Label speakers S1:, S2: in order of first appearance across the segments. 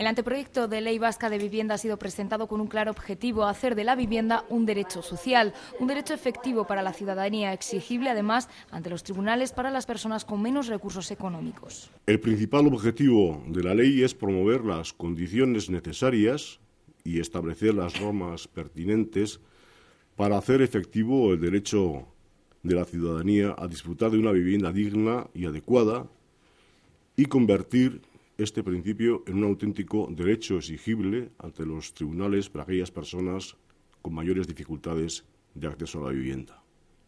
S1: El anteproyecto de ley vasca de vivienda ha sido presentado con un claro objetivo: hacer de la vivienda un derecho social, un derecho efectivo para la ciudadanía, exigible además ante los tribunales para las personas con menos recursos económicos.
S2: El principal objetivo de la ley es promover las condiciones necesarias y establecer las normas pertinentes para hacer efectivo el derecho de la ciudadanía a disfrutar de una vivienda digna y adecuada y convertir este principio en un auténtico derecho exigible ante los tribunales para aquellas personas con mayores dificultades de acceso a la vivienda.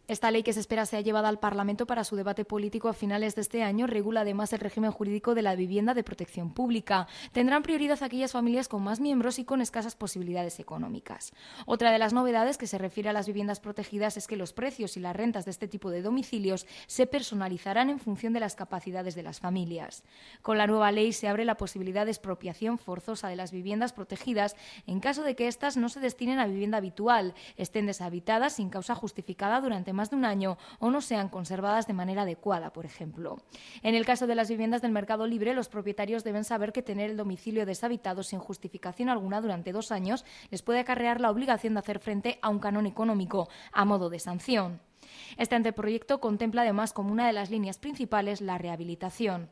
S1: Esta ley, que se espera sea llevada al Parlamento para su debate político a finales de este año, regula además el régimen jurídico de la vivienda de protección pública. Tendrán prioridad aquellas familias con más miembros y con escasas posibilidades económicas. Otra de las novedades que se refiere a las viviendas protegidas es que los precios y las rentas de este tipo de domicilios se personalizarán en función de las capacidades de las familias. Con la nueva ley se abre la posibilidad de expropiación forzosa de las viviendas protegidas en caso de que éstas no se destinen a vivienda habitual, estén deshabitadas sin causa justificada durante más de un año o no sean conservadas de manera adecuada, por ejemplo. En el caso de las viviendas del mercado libre, los propietarios deben saber que tener el domicilio deshabitado sin justificación alguna durante 2 años les puede acarrear la obligación de hacer frente a un canon económico a modo de sanción. Este anteproyecto contempla además como una de las líneas principales la rehabilitación.